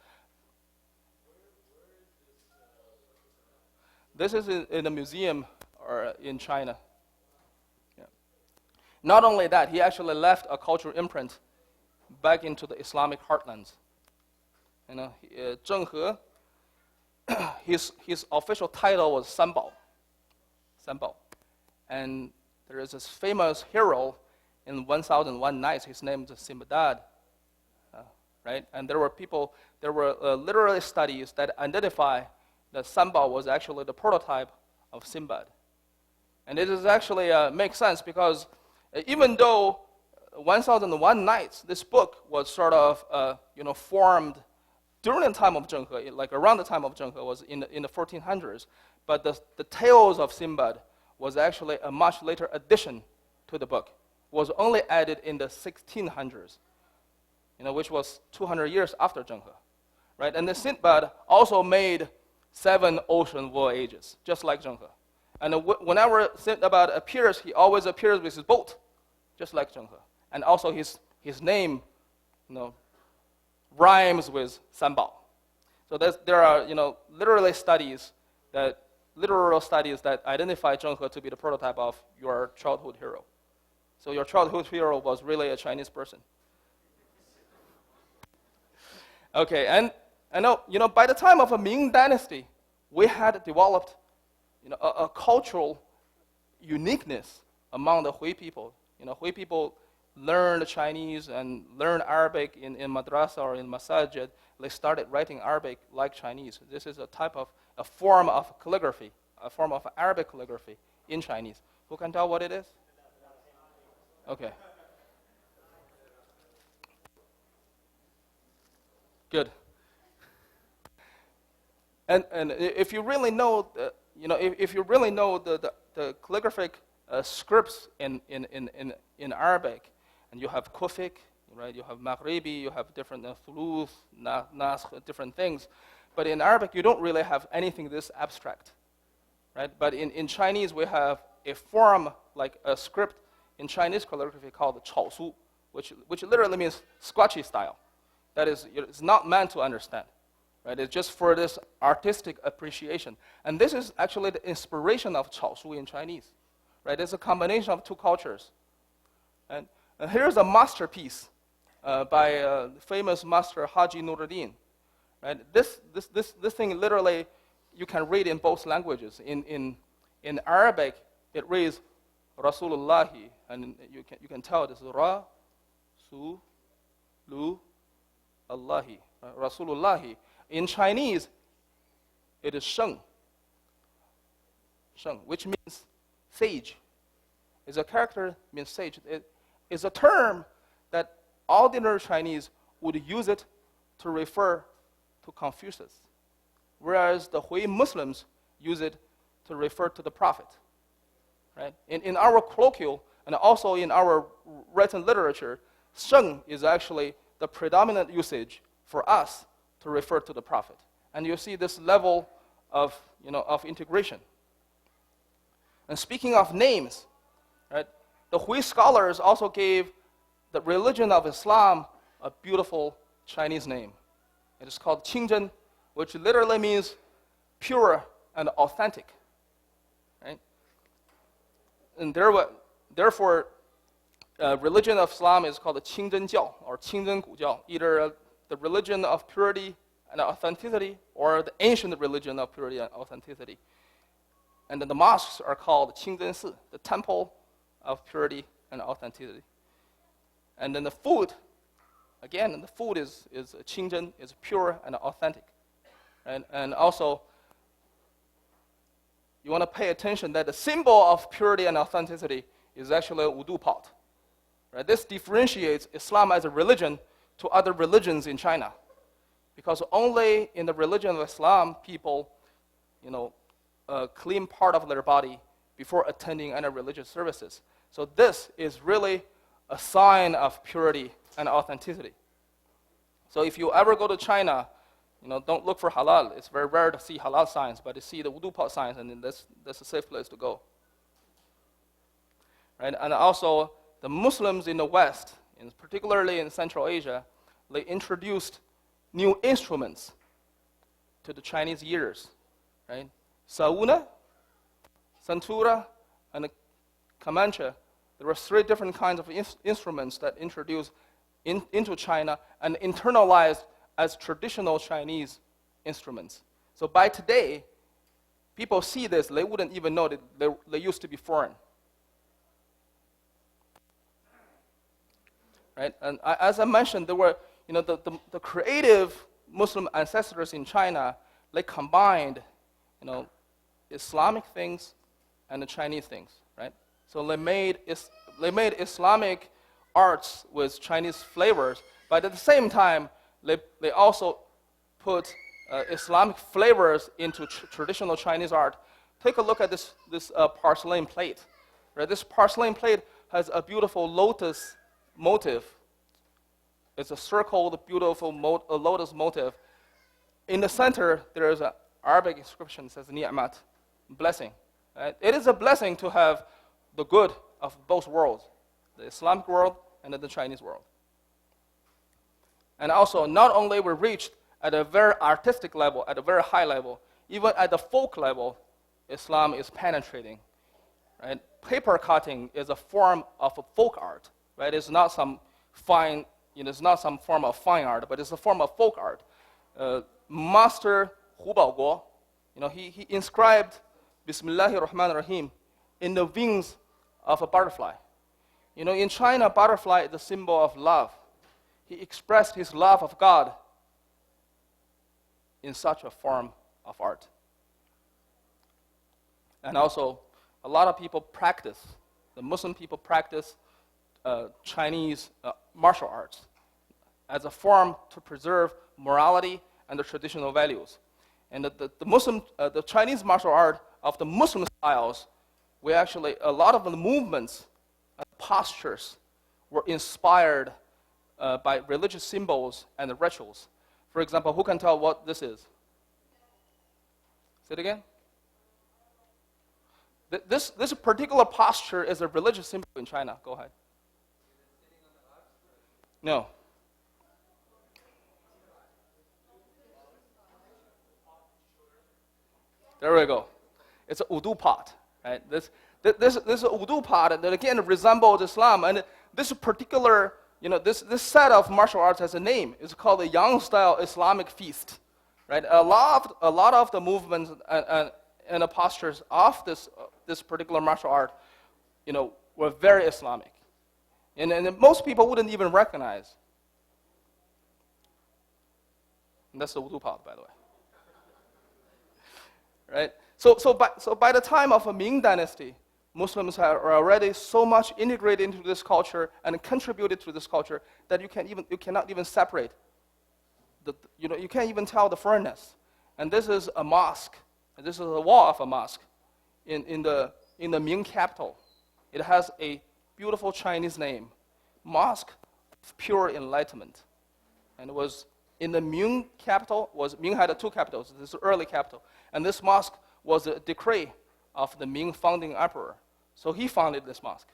This is in a museum or in China. Yeah. Not only that, he actually left a cultural imprint back into the Islamic heartlands. Zheng He, his official title was Sanbao. And there is this famous hero in 1001 Nights. His name is Sinbad, right? And there were literary studies that identify that Sanbao was actually the prototype of Sinbad. And it is actually makes sense because even though 1001 Nights, this book was sort of formed during the time of Zheng He, like around the time of Zheng He, was in the 1400s, but the tales of Sinbad was actually a much later addition to the book. Was only added in the 1600s, which was 200 years after Zheng He, right? And the Sinbad also made 7 ocean voyages, just like Zheng He. And whenever Sinbad appears, he always appears with his boat, just like Zheng He. And also his name, rhymes with Sanbao. So there are literal studies that identify Zheng He to be the prototype of your childhood hero. So your childhood hero was really a Chinese person. Okay, and I know, by the time of the Ming Dynasty, we had developed, a cultural uniqueness among the Hui people. Hui people learned Chinese and learned Arabic in madrasa or in masajid. They started writing Arabic like Chinese. This is a form of calligraphy, a form of Arabic calligraphy in Chinese. Who can tell what it is? Okay. Good. And if you really know, if you really know the calligraphic scripts in Arabic, and you have Kufic, right? You have Maghribi, you have different thuluth, naskh, different things. But in Arabic, you don't really have anything this abstract, right? But in Chinese, we have a form like a script in Chinese calligraphy called Chao Su, which literally means scratchy style. That is, it's not meant to understand, right? It's just for this artistic appreciation. And this is actually the inspiration of Chao Su in Chinese, right? It's a combination of 2 cultures. And here's a masterpiece by famous master Haji Nuruddin, right? This thing literally you can read in both languages. In Arabic, it reads Rasulullahi, and you can tell this is Ra, Su, Lu, Allahi, Rasulullahi. In Chinese, it is Sheng, which means sage, Is a character means sage. It is a term that ordinary Chinese would use it to refer to Confucius, whereas the Hui Muslims use it to refer to the prophet. Right? In our colloquial and also in our written literature, Sheng is actually the predominant usage for us to refer to the prophet. And you see this level of integration. And speaking of names, right, the Hui scholars also gave the religion of Islam a beautiful Chinese name. It is called Qingzhen, which literally means pure and authentic. Right? And therefore, religion of Islam is called the Qingzhen Jiao or Qingzhen Gu Jiao, either the religion of purity and authenticity or the ancient religion of purity and authenticity. And then the mosques are called Qingzhen Si, the temple of purity and authenticity. And then the food, again, the food is Qingzhen, is pure and authentic. And also, you want to pay attention that the symbol of purity and authenticity is actually a wudu pot. Right? This differentiates Islam as a religion to other religions in China, because only in the religion of Islam people, clean part of their body before attending any religious services. So this is really a sign of purity and authenticity. So if you ever go to China, don't look for halal. It's very rare to see halal signs, but you see the wudu pot signs, and that's a safe place to go. Right? And also, the Muslims in the West, and particularly in Central Asia, they introduced new instruments to the Chinese ears. Right? Sauna, santura, and kamancha. There were 3 different kinds of instruments that introduced into China and internalized as traditional Chinese instruments. So by today, people see this, they wouldn't even know that they used to be foreign. Right? And as I mentioned, there were, the creative Muslim ancestors in China, they combined, Islamic things and the Chinese things, right? So they made Islamic arts with Chinese flavors, but at the same time, they also put Islamic flavors into traditional Chinese art. Take a look at this porcelain plate. Right? This porcelain plate has a beautiful lotus motif. It's a circled, beautiful lotus motif. In the center, there is an Arabic inscription that says ni'mat, blessing. Right? It is a blessing to have the good of both worlds, the Islamic world and the Chinese world. And also, not only we reached at a very artistic level, at a very high level, even at the folk level, Islam is penetrating. Right? Paper cutting is a form of a folk art. Right? It's not some fine, it's not some form of fine art, but it's a form of folk art. Master Hu Baoguo, he inscribed Bismillahir Rahmanir Rahim in the wings of a butterfly. In China, butterfly is a symbol of love. He expressed his love of God in such a form of art. And also, a lot of people practice, the Muslim people practice Chinese martial arts as a form to preserve morality and the traditional values. And the Chinese martial art of the Muslim styles, a lot of the movements and postures were inspired by religious symbols and the rituals. For example, who can tell what this is? Say it again. This particular posture is a religious symbol in China. Go ahead. No. There we go. It's a wudu pot. Right? This is a wudu pot that again resembles Islam. And this particular, this set of martial arts has a name. It's called the Yang-style Islamic feast. Right? A lot of the movements and the postures of this particular martial art, were very Islamic. And most people wouldn't even recognize. And that's the wudu pot, by the way. Right? So by the time of the Ming Dynasty, Muslims are already so much integrated into this culture and contributed to this culture that you cannot even separate. You can't even tell the foreignness. And this is a mosque. And this is a wall of a mosque in the Ming capital. It has a beautiful Chinese name, Mosque of Pure Enlightenment. And it was in the Ming capital. Ming had two capitals. This is the early capital. And this mosque was a decree of the Ming founding emperor. So he founded this mosque.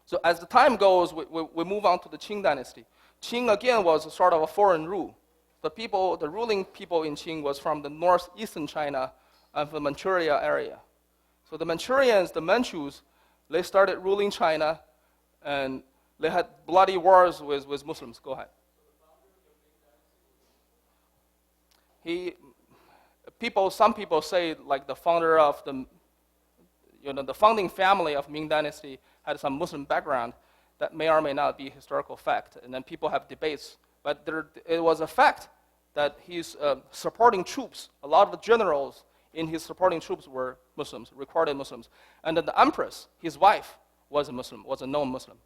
So as the time goes, we move on to the Qing dynasty. Qing, again, was sort of a foreign rule. The ruling people in Qing was from the northeastern China and the Manchuria area. So the Manchurians, the Manchus, they started ruling China, and they had bloody wars with Muslims. Go ahead. Some people say like the founder of the founding family of Ming dynasty had some Muslim background. That may or may not be historical fact, and then people have debates. But it was a fact that his supporting troops, a lot of the generals in his supporting troops were Muslims, recorded Muslims. And then the empress, his wife, was a Muslim, was a known Muslim.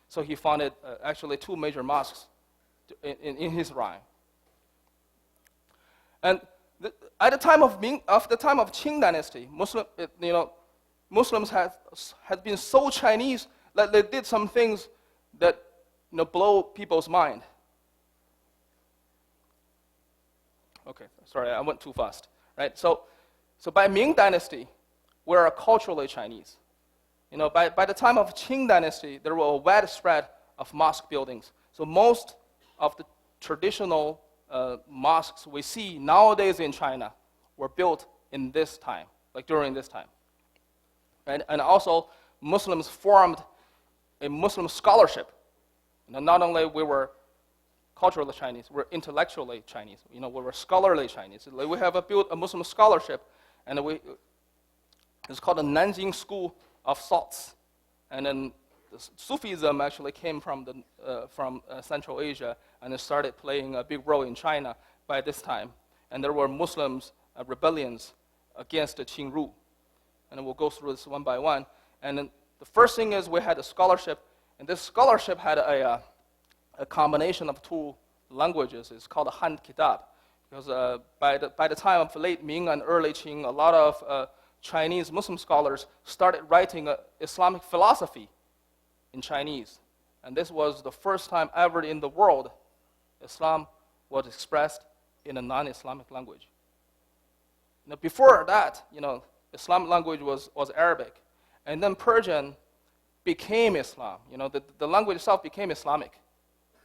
So he founded actually two major mosques in his reign. And at the time of Qing dynasty, Muslims had been so Chinese that they did some things that blow people's mind. Okay, sorry, I went too fast. Right? So by Ming dynasty, we're culturally Chinese. By the time of Qing dynasty, there were a widespread of mosque buildings. So most of the traditional mosques we see nowadays in China were built in this time, like during this time. And also, Muslims formed a Muslim scholarship. Not only we were culturally Chinese, we're intellectually Chinese. We were scholarly Chinese. We have built a Muslim scholarship, and it's called the Nanjing School of Thoughts. And then Sufism actually came from Central Asia, and it started playing a big role in China by this time. And there were Muslims rebellions against the Qing rule. And we'll go through this one by one. And then the first thing is we had a scholarship, and this scholarship had a combination of two languages. It's called a Han Kitab, because by the time of late Ming and early Qing, a lot of Chinese Muslim scholars started writing Islamic philosophy in Chinese. And this was the first time ever in the world Islam was expressed in a non-Islamic language. Now, before that, Islamic language was Arabic, and then Persian became Islam. The language itself became Islamic,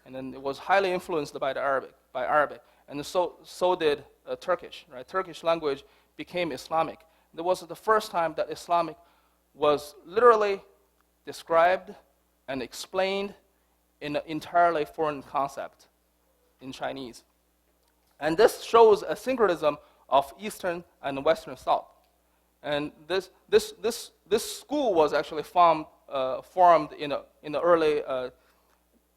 and then it was highly influenced by Arabic, and so did Turkish. Right? Turkish language became Islamic. It was the first time that Islamic was literally described and explained in an entirely foreign concept in Chinese. And this shows a syncretism of Eastern and Western thought. And this school was actually formed in the early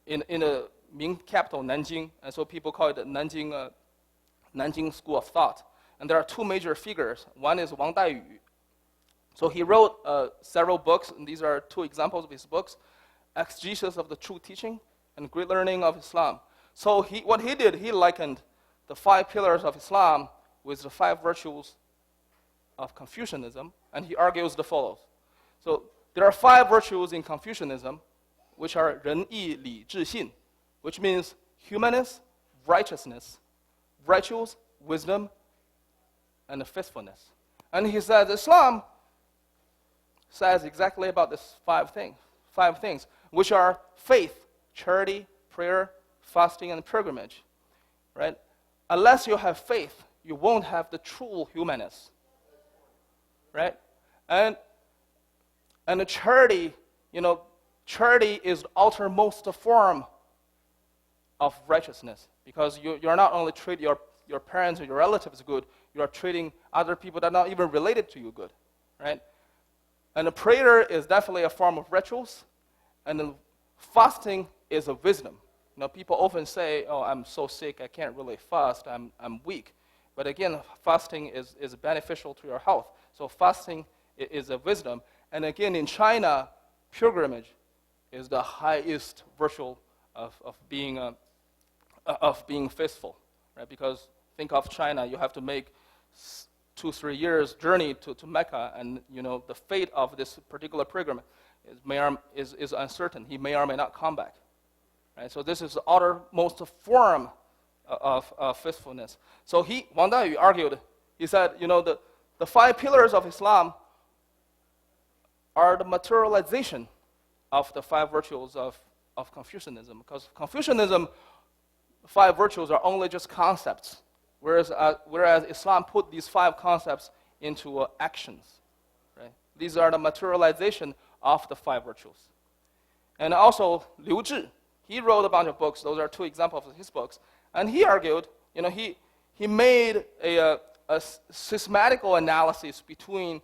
in the Ming capital Nanjing, and so people call it the Nanjing School of Thought. And there are two major figures. One is Wang Daiyu. So he wrote several books, and these are two examples of his books: Exegesis of the True Teaching and Great Learning of Islam. So what he did, he likened the 5 pillars of Islam with the 5 virtues of Confucianism, and he argues the follows. So there are 5 virtues in Confucianism, which are 仁义礼智信, which means humanness, righteousness, virtues, wisdom, and faithfulness. And he says Islam says exactly about these 5 things, which are faith, charity, prayer, fasting, and pilgrimage. Right? Unless you have faith, you won't have the true humanness. Right? And the charity, charity is the outermost form of righteousness, because you're not only treat your parents or your relatives good, you are treating other people that are not even related to you good, right? And the prayer is definitely a form of rituals, and the fasting is a wisdom. People often say, "Oh, I'm so sick, I can't really fast. I'm weak." But again, fasting is beneficial to your health. So fasting is a wisdom. And again, in China, pilgrimage is the highest virtue of being faithful, right? Because think of China, you have to make 2-3 years journey to Mecca, and the fate of this particular pilgrim is uncertain. He may or may not come back, right? So this is the outermost form of faithfulness. So Wang Dayu argued. He said, the 5 pillars of Islam are the materialization of the 5 virtues of Confucianism. Because Confucianism, 5 virtues are only just concepts, whereas Islam put these 5 concepts into actions. Right? These are the materialization of the 5 virtues. And also Liu Zhi, he wrote a bunch of books. Those are 2 examples of his books. And he argued, he made a systematical analysis between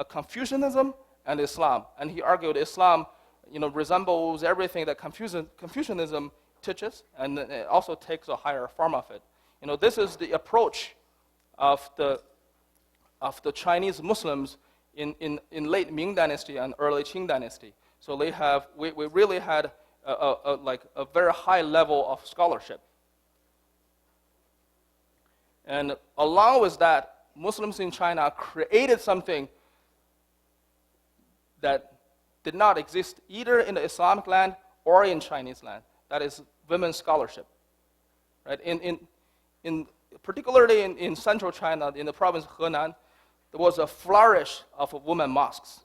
Confucianism and Islam. And he argued Islam, resembles everything that Confucianism teaches, and it also takes a higher form of it. This is the approach of the Chinese Muslims in late Ming Dynasty and early Qing Dynasty. So we really had a very high level of scholarship. And along with that, Muslims in China created something that did not exist either in the Islamic land or in Chinese land. That is women's scholarship. Right? Particularly in central China, in the province of Henan, there was a flourish of women mosques.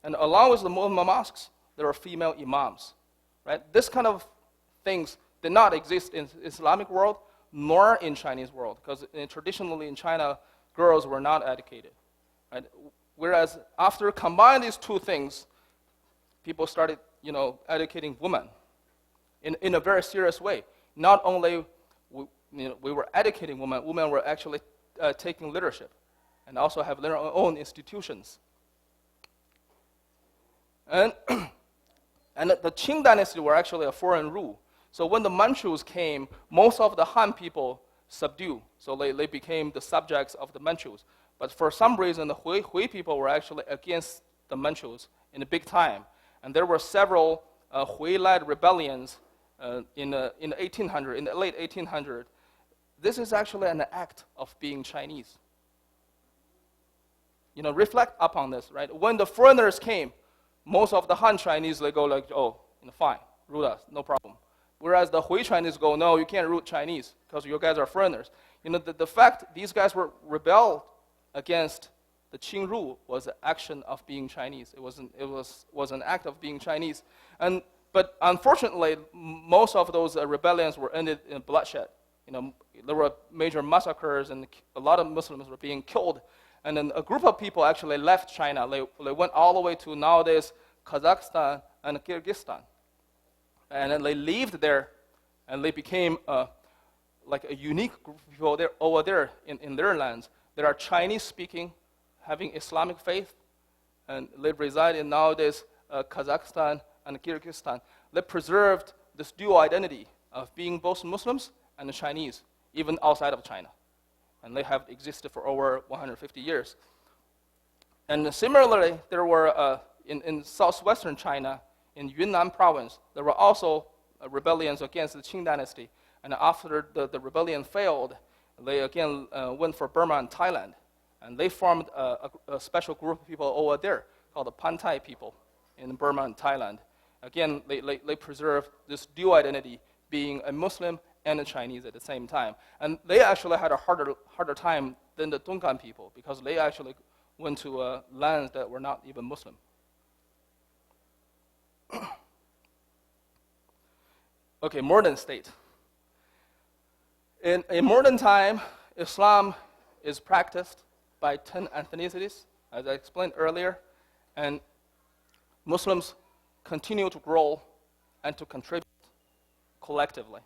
And along with the women mosques, there were female imams. Right? This kind of things did not exist in the Islamic world, nor in Chinese world, because traditionally in China, girls were not educated. Right? Whereas after combining these 2 things, people started, educating women in a very serious way. Not only we were educating women were actually taking leadership, and also have their own institutions. And the Qing Dynasty were actually a foreign rule. So when the Manchus came, most of the Han people subdued. So they became the subjects of the Manchus. But for some reason, the Hui people were actually against the Manchus in a big time. And there were several Hui-led rebellions in the late 1800s. This is actually an act of being Chinese. Reflect upon this, right? When the foreigners came, most of the Han Chinese, they go like, fine, root us, no problem. Whereas the Hui Chinese go, no, you can't root Chinese because you guys are foreigners. The fact these guys were rebelled against the Qing rule was an action of being Chinese. It was an act of being Chinese. But unfortunately, most of those rebellions were ended in bloodshed. There were major massacres, and a lot of Muslims were being killed. And then a group of people actually left China. They went all the way to nowadays Kazakhstan and Kyrgyzstan. And then they lived there, and they became like a unique group of people over there in their lands. They are Chinese-speaking, having Islamic faith, and they reside in nowadays Kazakhstan and Kyrgyzstan. They preserved this dual identity of being both Muslims and Chinese, even outside of China. And they have existed for over 150 years. And similarly, there were, in southwestern China, in Yunnan province, there were also rebellions against the Qing dynasty. And after the rebellion failed, they again went for Burma and Thailand. And they formed a special group of people over there called the Pantai people in Burma and Thailand. Again, they preserved this dual identity, being a Muslim and a Chinese at the same time. And they actually had a harder time than the Donghan people, because they actually went to lands that were not even Muslim. Okay, modern state. In modern time, Islam is practiced by 10 ethnicities, as I explained earlier, and Muslims continue to grow and to contribute collectively.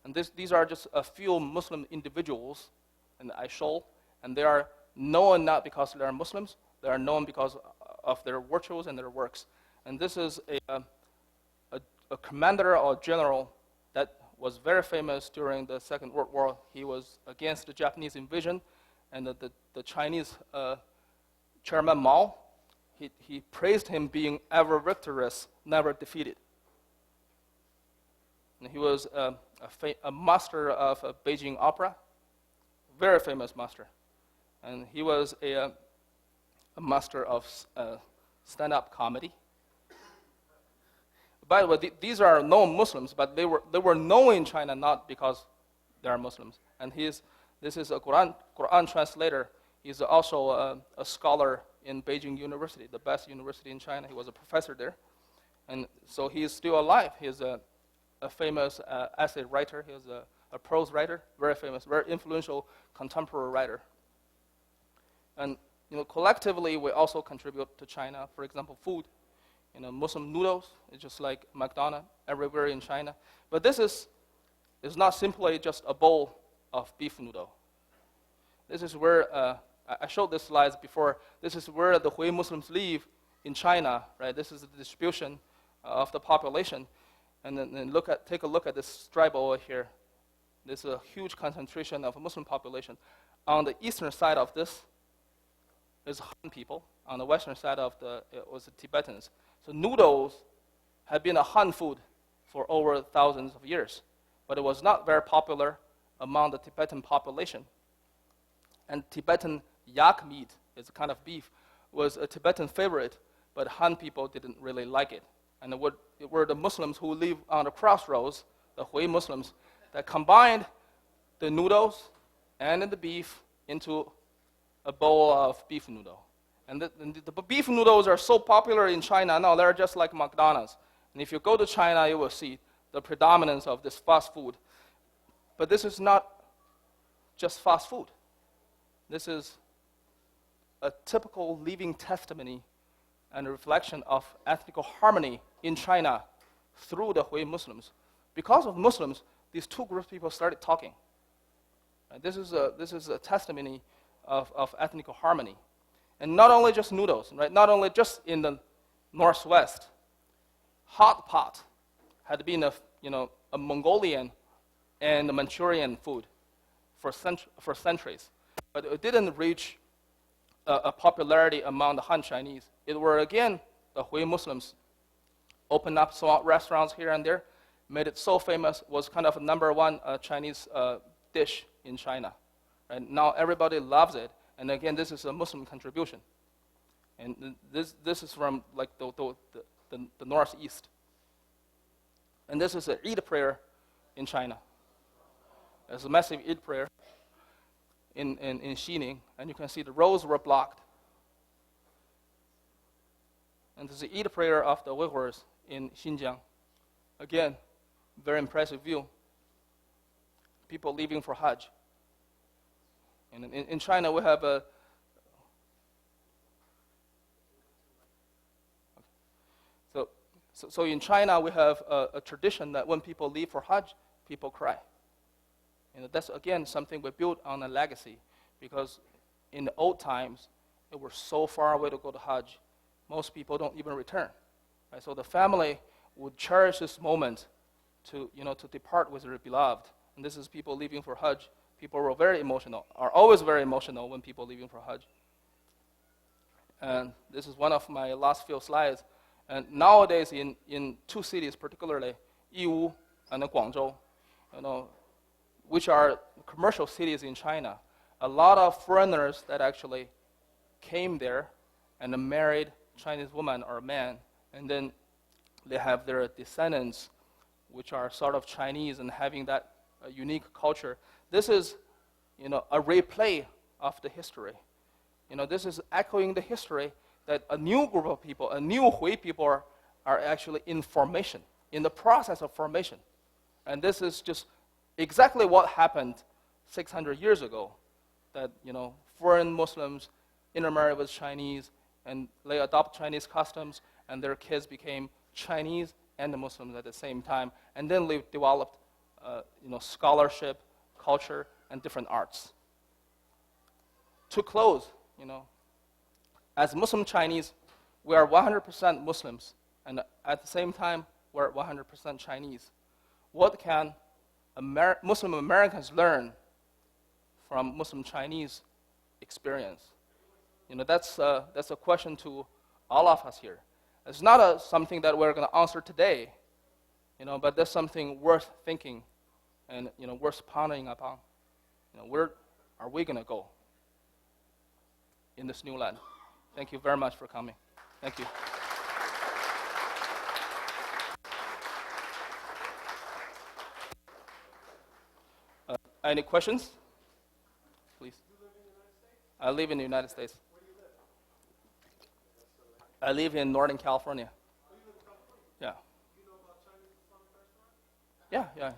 And these are just a few Muslim individuals in the Aishol, and they are known not because they are Muslims, they are known because of their virtues and their works. And this is a commander or general that was very famous during the Second World War. He was against the Japanese invasion, and the Chinese Chairman Mao, he praised him being ever victorious, never defeated. And he was a master of Beijing opera, very famous master. And he was a master of stand-up comedy. By the way, these are known Muslims, but they were known in China not because they are Muslims. And this is a Quran translator. He's also a scholar in Beijing University, the best university in China. He was a professor there. And so he's still alive. He's a famous essay writer. He's a prose writer, very famous, very influential contemporary writer. And collectively, we also contribute to China. For example, food. Muslim noodles, it's just like McDonald's everywhere in China. But this is not simply just a bowl of beef noodle. This is where, I showed this slides before, this is where the Hui Muslims live in China, right? This is the distribution of the population. And then take a look at this stripe over here. This is a huge concentration of a Muslim population. On the eastern side of this is Han people. On the western side of it was the Tibetans. So noodles had been a Han food for over thousands of years, but it was not very popular among the Tibetan population. And Tibetan yak meat, is a kind of beef, was a Tibetan favorite, but Han people didn't really like it. And it were the Muslims who live on the crossroads, the Hui Muslims, that combined the noodles and the beef into a bowl of beef noodle. And the beef noodles are so popular in China now, they're just like McDonald's. And if you go to China, you will see the predominance of this fast food. But this is not just fast food. This is a typical living testimony and a reflection of ethnic harmony in China through the Hui Muslims. Because of Muslims, these two groups of people started talking. And this is a testimony of ethnic harmony. And not only just noodles, right? Not only just in the northwest. Hot pot had been a Mongolian and a Manchurian food for centuries. But it didn't reach a popularity among the Han Chinese. It were, again, the Hui Muslims opened up some restaurants here and there, made it so famous, was kind of a number one Chinese dish in China. And now everybody loves it. And again, this is a Muslim contribution. And this is from like the northeast. And this is an Eid prayer in China. There's a massive Eid prayer in Xining, and you can see the roads were blocked. And this is the Eid prayer of the Uyghurs in Xinjiang. Again, very impressive view. People leaving for Hajj. And in China, we have so in China, we have a tradition that when people leave for Hajj, people cry. And that's, again, something we built on a legacy, because in the old times, it was so far away to go to Hajj. Most people don't even return. Right? So the family would cherish this moment to depart with their beloved. And this is people leaving for Hajj. People were very emotional, are always very emotional when people leaving for Hajj. And this is one of my last few slides. And nowadays, in two cities particularly, Yiwu and Guangzhou, which are commercial cities in China, a lot of foreigners that actually came there and married Chinese woman or man, and then they have their descendants, which are sort of Chinese and having that unique culture. This is, a replay of the history. This is echoing the history that a new group of people, a new Hui people are actually in formation, in the process of formation. And this is just exactly what happened 600 years ago, that, foreign Muslims intermarried with Chinese, and they adopt Chinese customs, and their kids became Chinese and Muslims at the same time. And then they developed, scholarship, culture, and different arts. To close, as Muslim Chinese, we are 100% Muslims, and at the same time, we're 100% Chinese. What can Muslim Americans learn from Muslim Chinese experience? That's a question to all of us here. It's not something that we're going to answer today, but that's something worth thinking and worth pondering upon. Where are we going to go in this new land? Thank you very much for coming. Thank you. Any questions? Please. I live in the United States. I live in Northern California. Yeah. Yeah, yeah.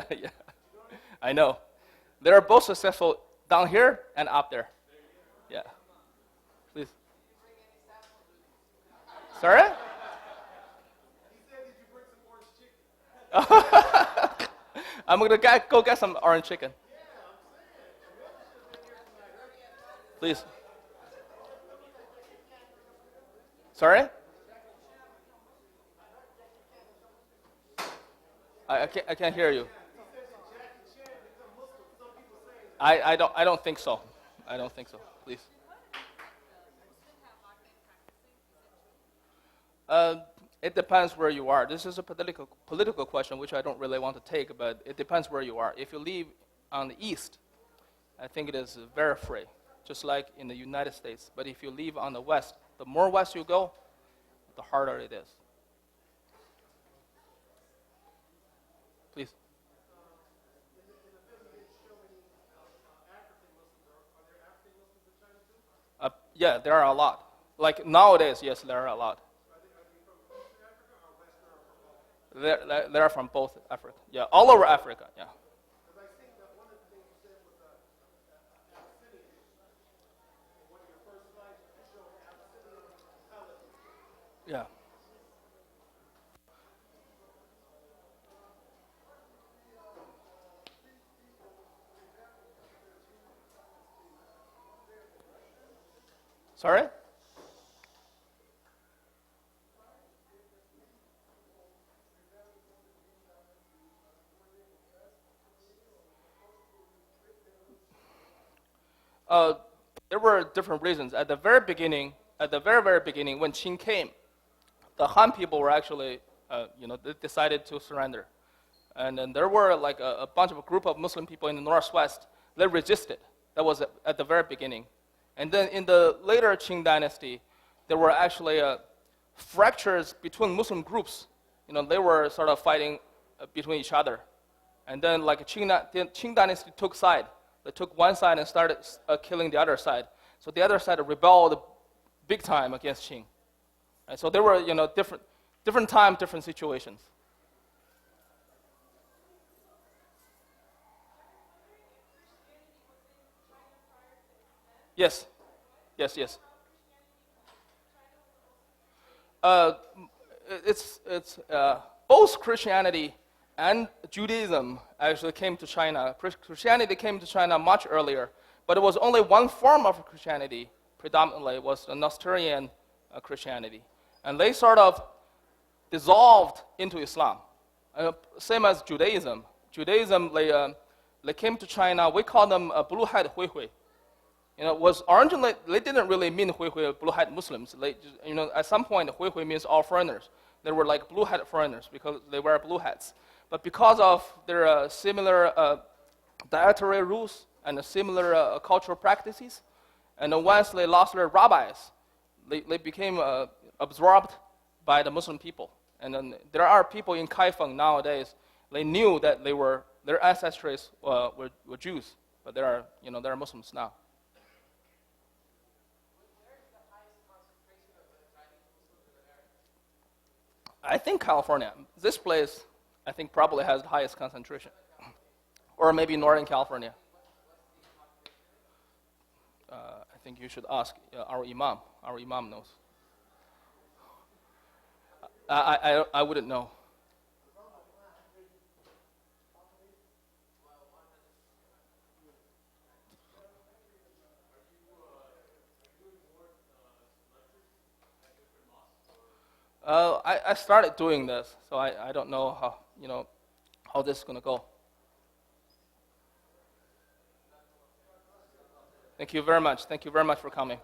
Yeah, I know. They are both successful down here and up there. Yeah. Please. Sorry? I'm gonna go get some orange chicken. Please. Sorry? I can't hear you. I don't think so. I don't think so. Please. It depends where you are. This is a political question, which I don't really want to take, but it depends where you are. If you live on the east, I think it is very free, just like in the United States. But if you live on the west, the more west you go, the harder it is. Please. Yeah, there are a lot. Like nowadays, yes, there are a lot. They're from both Africa. Yeah, all over Africa. Yeah. Yeah. Sorry? There were different reasons. At the very beginning, very beginning, when Qing came, the Han people were actually, they decided to surrender. And then there were like a bunch of a group of Muslim people in the northwest that resisted. That was at the very beginning. And then in the later Qing dynasty, there were actually fractures between Muslim groups. They were sort of fighting between each other. And then like the Qing dynasty took side. They took one side and started killing the other side. So the other side rebelled big time against Qing. And so there were, different time, different situations. Yes, yes. It's both Christianity and Judaism actually came to China. Christianity came to China much earlier, but it was only one form of Christianity. Predominantly, it was the Nestorian Christianity, and they sort of dissolved into Islam. Same as Judaism. Judaism, they came to China. We call them blue-hat Huihui. Was originally they didn't really mean Huihui, blue-hat Muslims. At some point, Huihui means all foreigners. They were like blue-hat foreigners because they wear blue hats. But because of their similar dietary rules and similar cultural practices, and then once they lost their rabbis, they became absorbed by the Muslim people. And then there are people in Kaifeng nowadays. They knew that their ancestors were Jews, but there are Muslims now. I think California. This place, I think, probably has the highest concentration. Or maybe Northern California. I think you should ask our imam. Our imam knows. I wouldn't know. I started doing this, so I don't know how this is going to go. Thank you very much. Thank you very much for coming.